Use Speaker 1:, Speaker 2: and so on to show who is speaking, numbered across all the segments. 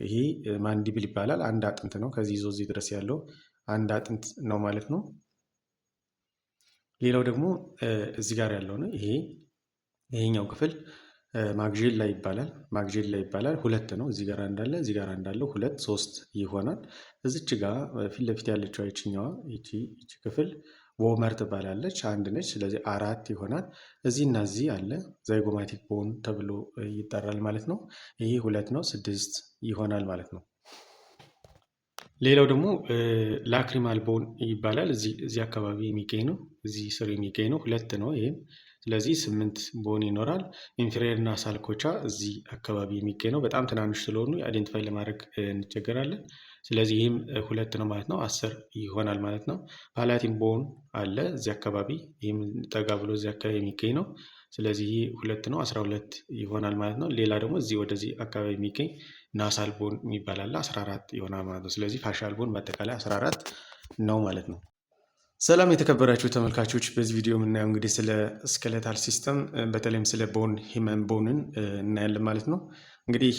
Speaker 1: ይሄ ማንዲብል ይባላል። አንድ አጥንት ነው። ከዚህ ይዞ እዚህ ድረስ ያለው አንድ አጥንት ነው ማለት ነው። ሌላው ደግሞ እዚህ ጋር ያለው ነው። ይሄኛው ክፍል ማግዤላ ይባላል። ማግዤላ ይባላል። ሁለት ነው። እዚህ ጋር እንዳለ እዚህ ጋር እንዳለው ሁለት ሶስት ይሆናል። እዚች ጋር ፊት ለፊት ያለችው ይችኛዋ ይቺ ክፍል ቮመር ትባላለች። አንድ ነች። ስለዚህ አራት ይሆናል። እዚህና እዚህ አለ ዛይጎማቲክ ቦን ተብሎ ይጠራል ማለት ነው። ይሄ ሁለት ነው፣ ስድስት ይሆናል ማለት ነው። ሌላው ደግሞ ላክሪማል ቦን ይባላል። እዚህ አካባቢ የሚገኝ ነው። እዚህ ስር የሚገኝ ነው። ሁለት ነው ይሄም። ስለዚህ 8 ቦን ይኖራል። ኢንፌሪየር እና ሳልኮቻ እዚህ አካባቢ የሚገኝ ነው። በጣም ትናንሽ ስለሆኑ አይዴንቲፋይ ለማድረግ እንቸገራለን። ስለዚህ ይህም ሁለት ነው ማለት ነው። 10 ይሆናል ማለት ነው። ፓላቲን ቦን አለ እዚህ አካባቢ። ይህም ጠጋ ብሎ እዚህ አካባቢ የሚገኝ ነው። ስለዚህ ይህ ሁለት ነው፣ 12 ይሆናል ማለት ነው። ሌላ ደግሞ እዚህ ወደዚህ አካባቢ የሚገኝ ናሳል ቦን የሚባል አለ፣ 14 ይሆናል ማለት ነው። ስለዚህ ፋሻል ቦን በአጠቃላይ 14 ነው ማለት ነው። ሰላም የተከበራችሁ ተመልካቾች፣ በዚህ ቪዲዮ የምናየው እንግዲህ ስለ ስኬሌታል ሲስተም በተለይም ስለ ቦን ሂውማን ቦንን እናያለን ማለት ነው። እንግዲህ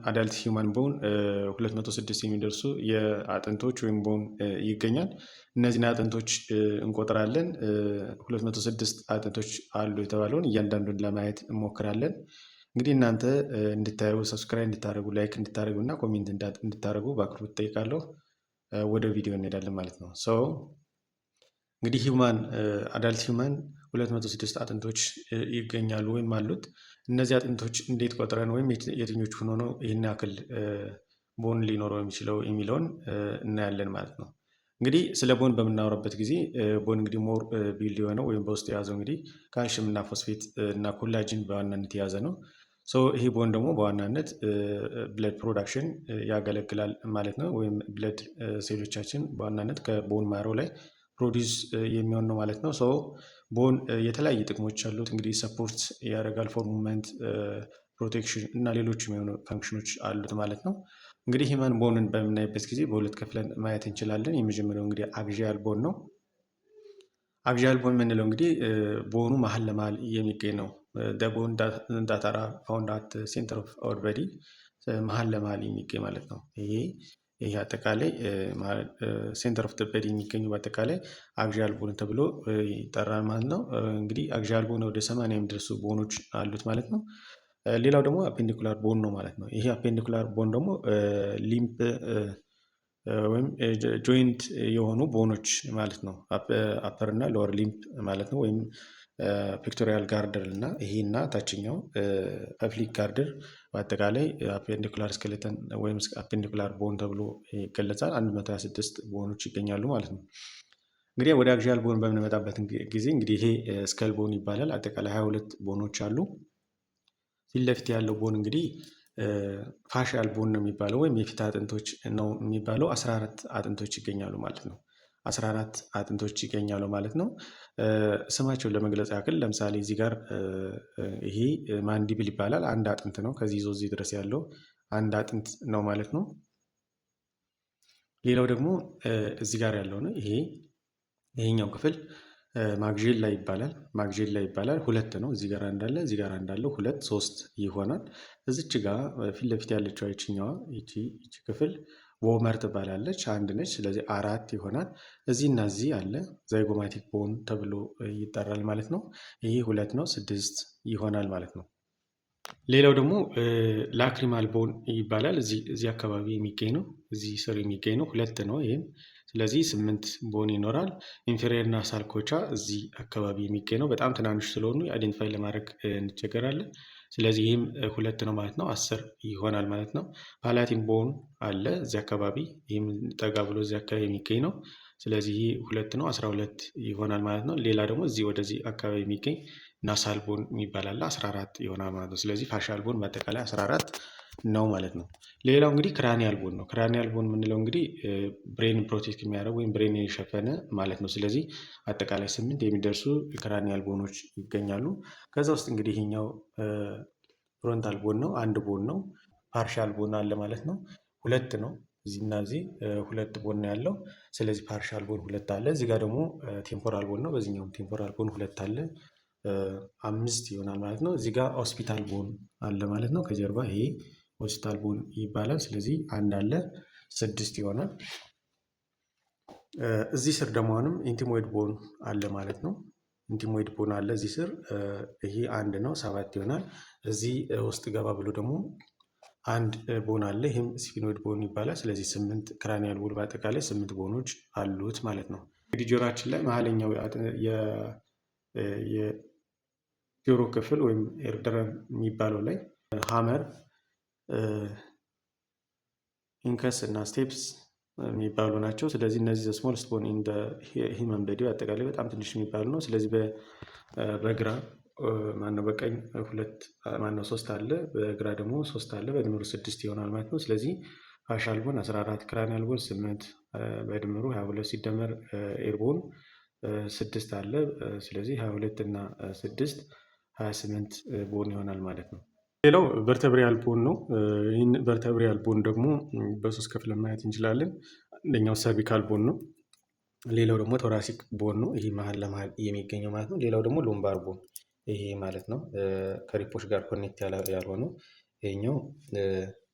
Speaker 1: አዳልት ሂውማን ቦን 206 የሚደርሱ የአጥንቶች ወይም ቦን ይገኛል። እነዚህን አጥንቶች እንቆጥራለን። 206 አጥንቶች አሉ የተባለውን እያንዳንዱን ለማየት እንሞክራለን። እንግዲህ እናንተ እንድታዩ ሰብስክራይብ እንድታደርጉ፣ ላይክ እንድታደርጉ እና ኮሜንት እንድታደርጉ በአክብሮት እጠይቃለሁ። ወደ ቪዲዮ እንሄዳለን ማለት ነው። እንግዲህ አዳልት ሂውማን 206 አጥንቶች ይገኛሉ ወይም አሉት። እነዚህ አጥንቶች እንዴት ቆጥረን ወይም የትኞቹ ሆኖ ነው ይህን ያክል ቦን ሊኖረው የሚችለው የሚለውን እናያለን ማለት ነው። እንግዲህ ስለ ቦን በምናወራበት ጊዜ ቦን እንግዲህ ሞር ቢልድ የሆነው ወይም በውስጡ የያዘው እንግዲህ ካልሽየም እና ፎስፌት እና ኮላጅን በዋናነት የያዘ ነው። ይሄ ቦን ደግሞ በዋናነት ብለድ ፕሮዳክሽን ያገለግላል ማለት ነው። ወይም ብለድ ሴሎቻችን በዋናነት ከቦን ማሮ ላይ ፕሮዲስ የሚሆን ነው ማለት ነው። ቦን የተለያዩ ጥቅሞች አሉት። እንግዲህ ሰፖርት ያደርጋል ፎር ሙቭመንት፣ ፕሮቴክሽን እና ሌሎች የሚሆኑ ፈንክሽኖች አሉት ማለት ነው። እንግዲህ ሂውማን ቦንን በምናይበት ጊዜ በሁለት ከፍለን ማየት እንችላለን። የመጀመሪያው እንግዲህ አክሲያል ቦን ነው። አክሲያል ቦን የምንለው እንግዲህ ቦኑ መሀል ለመሀል የሚገኝ ነው። ቦን ዳት አር ፋውንድ አት ሴንተር ኦፍ አወር ቦዲ፣ መሀል ለመሀል የሚገኝ ማለት ነው። ይሄ አጠቃላይ ሴንተር ኦፍ ቦዲ የሚገኙ በአጠቃላይ አክሲያል ቦን ተብሎ ይጠራል ማለት ነው። እንግዲህ አክሲያል ቦን ወደ 80 የሚደርሱ ቦኖች አሉት ማለት ነው። ሌላው ደግሞ አፔንዲኩላር ቦን ነው ማለት ነው። ይሄ አፔንዲኩላር ቦን ደግሞ ሊምፕ ወይም ጆይንት የሆኑ ቦኖች ማለት ነው። አፐር እና ሎወር ሊምፕ ማለት ነው። ወይም ፒክቶሪያል ጋርደር እና ይሄና ታችኛው ፐብሊክ ጋርደር በአጠቃላይ አፔንዲኩላር ስኬሌተን ወይም አፔንዲኩላር ቦን ተብሎ ይገለጻል። 126 ቦኖች ይገኛሉ ማለት ነው። እንግዲህ ወደ አክሲያል ቦን በምንመጣበት ጊዜ እንግዲህ ይሄ ስከል ቦን ይባላል። አጠቃላይ 22 ቦኖች አሉ። ፊት ለፊት ያለው ቦን እንግዲህ ፋሻል ቦን ነው የሚባለው ወይም የፊት አጥንቶች ነው የሚባለው። 14 አጥንቶች ይገኛሉ ማለት ነው። 14 አጥንቶች ይገኛሉ ማለት ነው። ስማቸውን ለመግለጽ ያክል ለምሳሌ እዚህ ጋር ይሄ ማንዲብል ይባላል። አንድ አጥንት ነው። ከዚህ ይዞ እዚህ ድረስ ያለው አንድ አጥንት ነው ማለት ነው። ሌላው ደግሞ እዚህ ጋር ያለው ነው። ይሄኛው ክፍል ማግዤላ ይባላል። ማግዤላ ይባላል። ሁለት ነው። እዚህ ጋር እንዳለ እዚህ ጋር እንዳለው ሁለት ሶስት ይሆናል። እዚች ጋር ፊት ለፊት ያለችው ይችኛዋ ይቺ ክፍል ቮመር ትባላለች። አንድ ነች። ስለዚህ አራት ይሆናል። እዚህና እዚህ አለ ዛይጎማቲክ ቦን ተብሎ ይጠራል ማለት ነው። ይሄ ሁለት ነው፣ 6 ይሆናል ማለት ነው። ሌላው ደግሞ ላክሪማል ቦን ይባላል። እዚህ አካባቢ የሚገኝ ነው። እዚህ ስር የሚገኝ ነው። ሁለት ነው ይህም። ስለዚህ 8 ቦን ይኖራል። ኢንፌሪየር እና ሳልኮቻ እዚህ አካባቢ የሚገኝ ነው። በጣም ትናንሽ ስለሆኑ አይዴንቲፋይ ለማድረግ እንቸገራለን። ስለዚህ ይህም ሁለት ነው ማለት ነው። 10 ይሆናል ማለት ነው። ፓላቲን ቦን አለ እዚህ አካባቢ። ይህም ጠጋ ብሎ እዚህ አካባቢ የሚገኝ ነው። ስለዚህ ይህ ሁለት ነው፣ 12 ይሆናል ማለት ነው። ሌላ ደግሞ እዚህ ወደዚህ አካባቢ የሚገኝ ናሳል ቦን የሚባል አለ፣ 14 ይሆናል ማለት ነው። ስለዚህ ፋሻል ቦን በአጠቃላይ 14 ነው ማለት ነው። ሌላው እንግዲህ ክራኒያል ቦን ነው። ክራኒያል ቦን የምንለው እንግዲህ ብሬን ፕሮቴክት የሚያደርግ ወይም ብሬን የሸፈነ ማለት ነው። ስለዚህ አጠቃላይ 8 የሚደርሱ ክራኒያል ቦኖች ይገኛሉ። ከዛ ውስጥ እንግዲህ ይሄኛው ፍሮንታል ቦን ነው። አንድ ቦን ነው። ፓርሻል ቦን አለ ማለት ነው። ሁለት ነው። እዚህና እዚህ ሁለት ቦን ነው ያለው። ስለዚህ ፓርሻል ቦን ሁለት አለ። እዚህ ጋር ደግሞ ቴምፖራል ቦን ነው። በዚህኛውም ቴምፖራል ቦን ሁለት አለ። 5 ይሆናል ማለት ነው። እዚህ ጋር ሆስፒታል ቦን አለ ማለት ነው። ከጀርባ ይሄ ሆስታል ቦን ይባላል። ስለዚህ አንድ አለ 6 ይሆናል። እዚህ ስር ደግሞ አሁንም ኢንቲሞይድ ቦን አለ ማለት ነው። ኢንቲሞይድ ቦን አለ እዚህ ስር ይሄ አንድ ነው 7 ይሆናል። እዚህ ውስጥ ገባ ብሎ ደግሞ አንድ ቦን አለ ይህም ስፊኖይድ ቦን ይባላል። ስለዚህ 8 ክራኒያል ቦን በአጠቃላይ 8 ቦኖች አሉት ማለት ነው። እንግዲህ ጆሮአችን ላይ መሀለኛው የጆሮ ክፍል ወይም ኤርድረም የሚባለው ላይ ሀመር፣ ኢንከስ እና ስቴፕስ የሚባሉ ናቸው። ስለዚህ እነዚህ ስሞልስት ቦን ኢን ሂውመን ቦዲ አጠቃላይ በጣም ትንሽ የሚባሉ ነው። ስለዚህ በግራ ማነው በቀኝ 3 አለ፣ በግራ ደግሞ 3 አለ፣ በድምሩ 6 ይሆናል ማለት ነው። ስለዚህ ፋሻል ቦን 14፣ ክራኒያል ቦን 8 በድምሩ 22 ሲደመር ኤርቦን 6 አለ። ስለዚህ 22 እና 6 28 ቦን ይሆናል ማለት ነው። ሌላው ቨርተብሪያል ቦን ነው። ይህን ቨርተብሪያል ቦን ደግሞ በሶስት ከፍለን ማየት እንችላለን። አንደኛው ሰርቪካል ቦን ነው። ሌላው ደግሞ ቶራሲክ ቦን ነው። ይህ መሀል ለመሀል የሚገኘው ማለት ነው። ሌላው ደግሞ ሎምባር ቦን ይሄ ማለት ነው። ከሪፖች ጋር ኮኔክት ያልሆነው ይሄኛው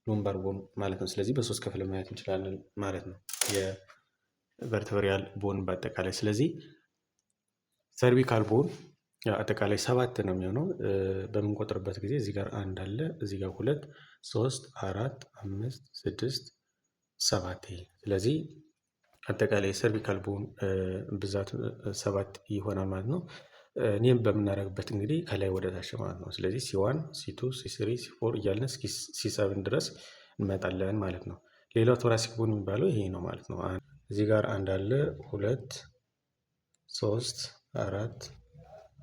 Speaker 1: ሎምባር ቦን ማለት ነው። ስለዚህ በሶስት ከፍለን ማየት እንችላለን ማለት ነው የቨርተብሪያል ቦን በአጠቃላይ። ስለዚህ ሰርቪካል ቦን አጠቃላይ 7 ነው የሚሆነው በምንቆጥርበት ጊዜ እዚህ ጋር 1 አለ፣ እዚህ ጋር 2፣ 3፣ 4፣ 5፣ 6፣ 7 ይሄ። ስለዚህ አጠቃላይ ሰርቪካል ቦን ብዛት 7 ይሆናል ማለት ነው። እኔም በምናደርግበት እንግዲህ ከላይ ወደ ታች ማለት ነው። ስለዚህ C1 C2 C3 C4 እያልን እስኪ C7 ድረስ እንመጣለን ማለት ነው። ሌላው ቶራሲክ ቦን የሚባለው ይሄ ነው ማለት ነው። እዚህ ጋር 1 አለ፣ 2፣ 3፣ 4፣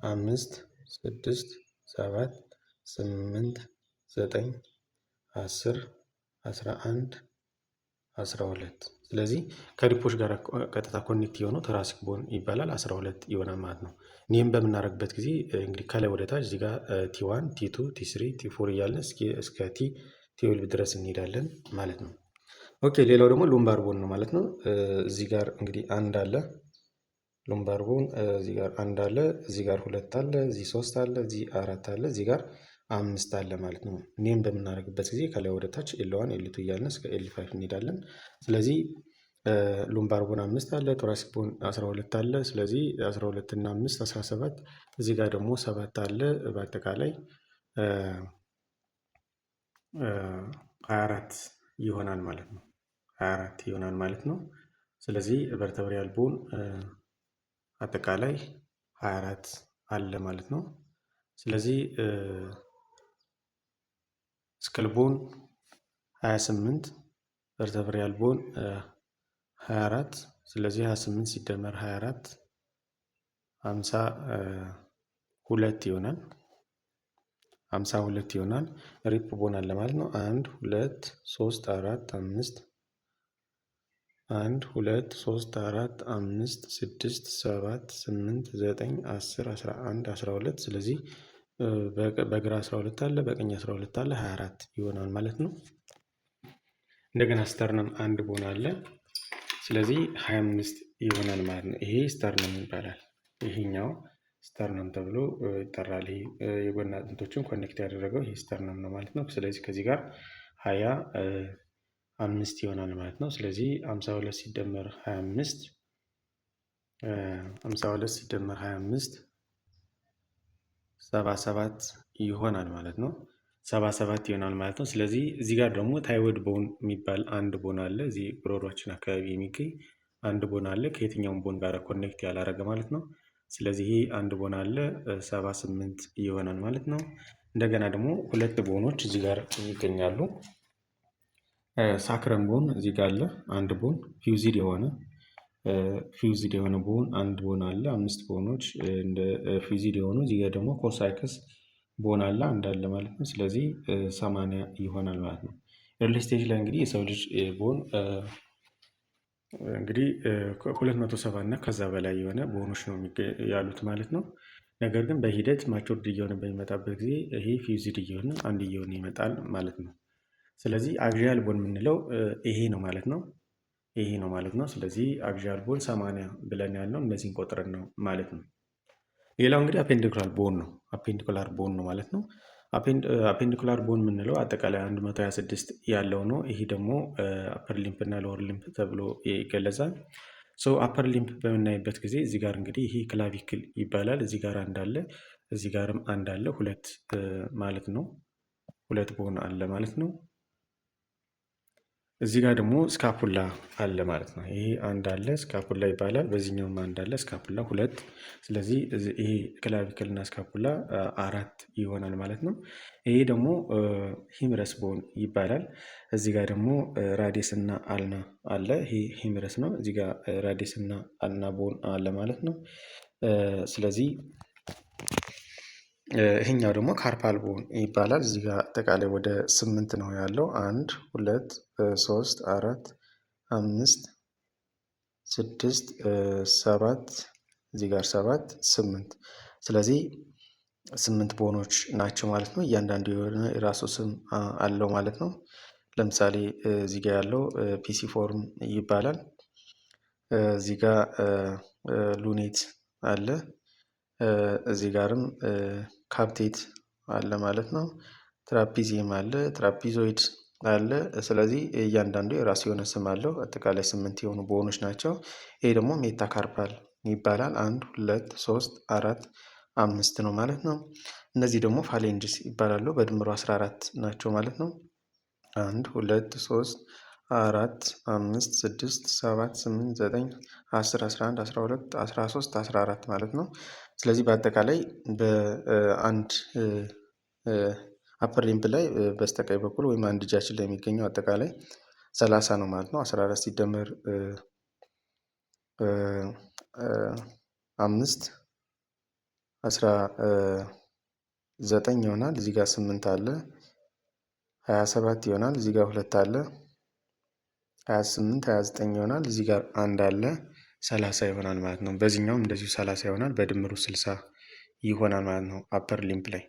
Speaker 1: 5፣ 6፣ 7፣ 8፣ 9፣ 10፣ 11፣ 12 ስለዚህ ከሪፖች ጋር ቀጥታ ኮኔክት የሆነው ቶራሲክ ቦን ይባላል። 12 ይሆናል ማለት ነው። ይህም በምናደርግበት ጊዜ እንግዲህ ከላይ ወደ ታች እዚህ ጋር T1 T2 T3 T4 እያልን እስከ T12 ድረስ እንሄዳለን ማለት ነው። ኦኬ ሌላው ደግሞ ሎምባር ቦን ነው ማለት ነው። እዚህ ጋር እንግዲህ 1 አለ ሎምባር ቦን፣ እዚህ ጋር 1 አለ፣ እዚህ ጋር 2 አለ፣ እዚህ 3 አለ፣ እዚህ 4 አለ፣ እዚህ ጋር 5 አለ ማለት ነው። እኔም በምናደርግበት ጊዜ ከላይ ወደ ታች L1 L2 እያልን እስከ L5 እንሄዳለን። ስለዚህ ሎምባር ቦን 5 አለ፣ ቶራሲክ ቦን 12 አለ። ስለዚህ 12 እና 5 17፣ እዚህ ጋር ደግሞ 7 አለ። በአጠቃላይ 24 ይሆናል ማለት ነው። 24 ይሆናል ማለት ነው። ስለዚህ ቨርተብሪያል ቦን አጠቃላይ 24 አለ ማለት ነው። ስለዚህ ስከል ቦን 28፣ ቨርተብሪያል ቦን 24። ስለዚህ 28 ሲደመር 24 52 ይሆናል። 52 ይሆናል። ሪፕ ቦን አለ ማለት ነው። 1 2 3 4 5 1 2 3 4 5 6 7 8 9 10 11 12 ስለዚህ በግራ 12 አለ፣ በቀኝ 12 አለ፣ 24 ይሆናል ማለት ነው። እንደገና ስተርነም 1 ቦን አለ። ስለዚህ 25 ይሆናል ማለት ነው። ይሄ ስተርነም ይባላል። ይሄኛው ስተርነም ተብሎ ይጠራል። ይሄ የጎን አጥንቶችን ኮኔክት ያደረገው ይሄ ስተርነም ነው ማለት ነው። ስለዚህ ከዚህ ጋር 25 ይሆናል ማለት ነው። ስለዚህ 52 ሲደመር 25 77 ይሆናል ማለት ነው። 77 ይሆናል ማለት ነው። ስለዚህ እዚህ ጋር ደግሞ ታይሮይድ ቦን የሚባል 1 ቦን አለ። እዚህ ጉሮሯችን አካባቢ የሚገኝ 1 ቦን አለ፣ ከየትኛውም ቦን ጋር ኮኔክት ያላረገ ማለት ነው። ስለዚህ ይሄ 1 ቦን አለ 78 ይሆናል ማለት ነው። እንደገና ደግሞ 2 ቦኖች እዚህ ጋር ይገኛሉ። ሳክረም ቦን እዚህ ጋር አለ 1 ቦን፣ ፊውዚድ የሆነ ቦን 1 ቦን አለ። 5 ቦኖች እንደ ፊውዚድ የሆኑ እዚህ ጋር ደግሞ ኮሳይከስ ቦን አለ 1 አለ ማለት ነው። ስለዚህ 80 ይሆናል ማለት ነው። ኤርሊ ስቴጅ ላይ እንግዲህ የሰው ልጅ ቦን እንግዲህ 270 እና ከዛ በላይ የሆነ ቦኖች ነው ያሉት ማለት ነው። ነገር ግን በሂደት ማቹርድ እየሆነ በሚመጣበት ጊዜ ይሄ ፊውዚድ እየሆነ 1 እየሆነ ይመጣል ማለት ነው። ስለዚህ አክሲያል ቦን የምንለው ይሄ ነው ማለት ነው። ስለዚህ አክሲያል ቦን 80 ብለን ያልነው እነዚህን ቆጥረን ነው ማለት ነው። ሌላው እንግዲህ አፔንዲኩላር ቦን ነው ማለት ነው። አፔንዲኩላር ቦን የምንለው አጠቃላይ 126 ያለው ነው። ይሄ ደግሞ አፐር ሊምፕ እና ሎወር ሊምፕ ተብሎ ይገለጻል። አፐር ሊምፕ በምናይበት ጊዜ እዚህ ጋር እንግዲህ ይሄ ክላቪክል ይባላል። እዚህ ጋር አንድ አለ፣ እዚህ ጋርም አንድ አለ፣ ሁለት ማለት ነው። ሁለት ቦን አለ ማለት ነው። እዚህ ጋር ደግሞ ስካፑላ አለ ማለት ነው። ይሄ አንድ አለ ስካፑላ ይባላል። በዚህኛውም አንድ አለ ስካፑላ ሁለት። ስለዚህ ይሄ ክላቪክል እና ስካፑላ አራት ይሆናል ማለት ነው። ይሄ ደግሞ ሂምረስ ቦን ይባላል። እዚህ ጋር ደግሞ ራዲየስ እና አልና አለ። ይሄ ሂምረስ ነው። እዚህ ጋር ራዲየስ እና አልና ቦን አለ ማለት ነው። ስለዚህ ይሄኛው ደግሞ ካርፓል ቦን ይባላል። እዚህ ጋር አጠቃላይ ወደ 8 ነው ያለው። 1 2 3 4 5 6 7 እዚህ ጋር 7 8 ስለዚህ 8 ቦኖች ናቸው ማለት ነው። እያንዳንዱ የሆነ የራሱ ስም አለው ማለት ነው። ለምሳሌ እዚህ ጋር ያለው ፒሲ ፎርም ይባላል። እዚህ ጋር ሉኔት አለ። እዚህ ጋርም ካፕቴት አለ ማለት ነው። ትራፒዚየም አለ፣ ትራፒዞይድ አለ። ስለዚህ እያንዳንዱ የራሱ የሆነ ስም አለው። አጠቃላይ 8 የሆኑ ቦኖች ናቸው። ይሄ ደግሞ ሜታካርፓል ይባላል። 1 2 3 4 5 ነው ማለት ነው። እነዚህ ደግሞ ፋሌንጅስ ይባላሉ። በድምሩ 14 ናቸው ማለት ነው። 1 2 3 4 5 6 7 8 9 10 11 12 13 14 ማለት ነው። ስለዚህ በአጠቃላይ በአንድ አፐር ሊምፕ ላይ በስተቀኝ በኩል ወይም አንድ እጃችን ላይ የሚገኘው አጠቃላይ 30 ነው ማለት ነው። 14 ሲደመር 5 19 ይሆናል። እዚህ ጋር 8 አለ። 27 ይሆናል። እዚህ ጋር 2 አለ። 28 29 ይሆናል። እዚህ ጋር አንድ አለ። 30 ይሆናል ማለት ነው። በዚህኛውም እንደዚሁ 30 ይሆናል። በድምሩ 60 ይሆናል ማለት ነው አፐር ሊምፕ ላይ።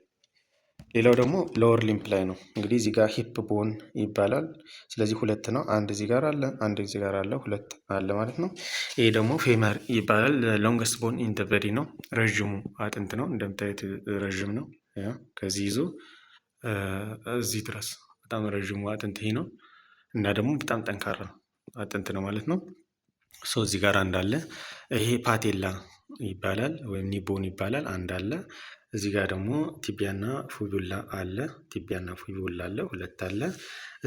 Speaker 1: ሌላው ደግሞ ሎወር ሊምፕ ላይ ነው። እንግዲህ እዚህ ጋር ሂፕ ቦን ይባላል። ስለዚህ ሁለት ነው። አንድ እዚህ ጋር አለ፣ አንድ እዚህ ጋር አለ፣ ሁለት አለ ማለት ነው። ይሄ ደግሞ ፌመር ይባላል። ሎንገስት ቦን ኢን ዘ ቦዲ ነው። ረዥሙ አጥንት ነው። እንደምታዩት ረዥም ነው። ከዚህ ይዞ እዚህ ድረስ በጣም ረዥሙ አጥንት ይሄ ነው እና ደግሞ በጣም ጠንካራ አጥንት ነው ማለት ነው። እዚህ ጋር አንድ አለ። ይሄ ፓቴላ ይባላል ወይም ኒቦን ይባላል። አንድ አለ። እዚህ ጋር ደግሞ ቲቢያና ፊቡላ አለ። ቲቢያና ፊቡላ አለ፣ ሁለት አለ።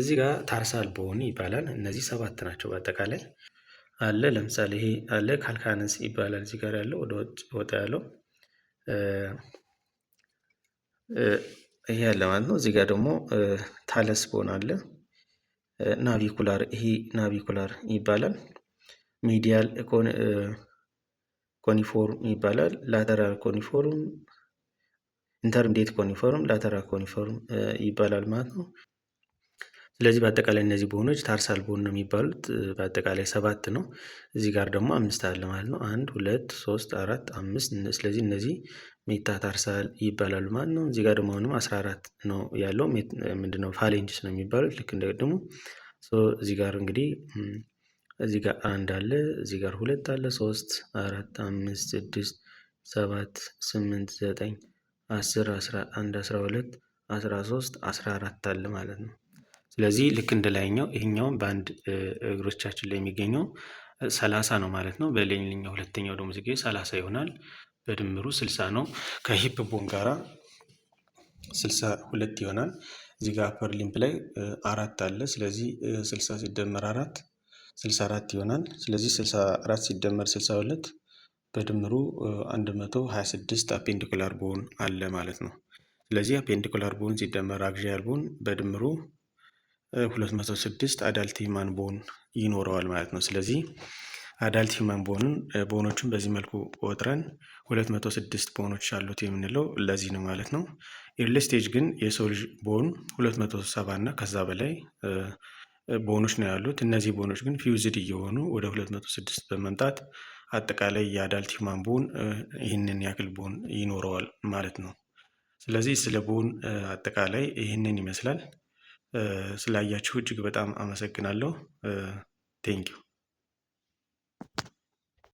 Speaker 1: እዚህ ጋር ታርሳል ቦን ይባላል። እነዚህ 7 ናቸው በአጠቃላይ አለ። ለምሳሌ ይሄ አለ ካልካነስ ይባላል። እዚህ ጋር ያለው ወደ ውጭ ወጣ ያለው ይሄ ያለ ማለት ነው። እዚህ ጋር ደግሞ ታለስ ቦን አለ። ናቪኩላር ይሄ ናቪኩላር ይባላል። ሚዲያል ኮኒፎርም ይባላል። ላተራል ኮኒፎርም፣ ኢንተርሚዲየት ኮኒፎርም፣ ላተራል ኮኒፎርም ይባላል ማለት ነው። ስለዚህ በአጠቃላይ እነዚህ ቦኖች ታርሳል ቦን ነው የሚባሉት። በአጠቃላይ 7 ነው። እዚህ ጋር ደግሞ 5 አለ ማለት ነው። 1 2 3 4 5። ስለዚህ እነዚህ ሜታ ታርሳል ይባላሉ ማለት ነው። እዚህ ጋር ደግሞ አሁንም 14 ነው ያለው። ምንድነው ፋሌንጅስ ነው የሚባሉት ልክ እንደቀደሙ። እዚህ ጋር እንግዲህ እዚህ ጋር አንድ አለ፣ እዚህ ጋር 2 አለ፣ 3 4 5 6 7 8 9 10 11 12 13 14 አለ ማለት ነው። ስለዚህ ልክ እንደ ላይኛው ይሄኛውም በአንድ እግሮቻችን ላይ የሚገኘው 30 ነው ማለት ነው። በሌላኛው ሁለተኛው ደግሞ ሲገኝ 30 ይሆናል። በድምሩ 60 ነው። ከሂፕ ቦን ጋራ 62 ይሆናል። እዚህ ጋር አፐር ሊምፕ ላይ 4 አለ። ስለዚህ 60 ሲደመር 4 64 ይሆናል። ስለዚህ 64 ሲደመር 62 በድምሩ 126 አፔንዲኩላር ቦን አለ ማለት ነው። ስለዚህ አፔንዲኩላር ቦን ሲደመር አክሲያል ቦን በድምሩ 206 አዳልት ሂውማን ቦን ይኖረዋል ማለት ነው። ስለዚህ አዳልት ሂውማን ቦኖችን በዚህ መልኩ ቆጥረን 206 ቦኖች አሉት የምንለው ለዚህ ነው ማለት ነው። ኤርሊ ስቴጅ ግን የሰው ልጅ ቦን 270 እና ከዛ በላይ ቦኖች ነው ያሉት። እነዚህ ቦኖች ግን ፊውዝድ እየሆኑ ወደ 206 በመምጣት አጠቃላይ የአዳልት ሂውማን ቦን ይህንን ያክል ቦን ይኖረዋል ማለት ነው። ስለዚህ ስለ ቦን አጠቃላይ ይህንን ይመስላል። ስላያችሁ እጅግ በጣም አመሰግናለሁ። ቴንኪው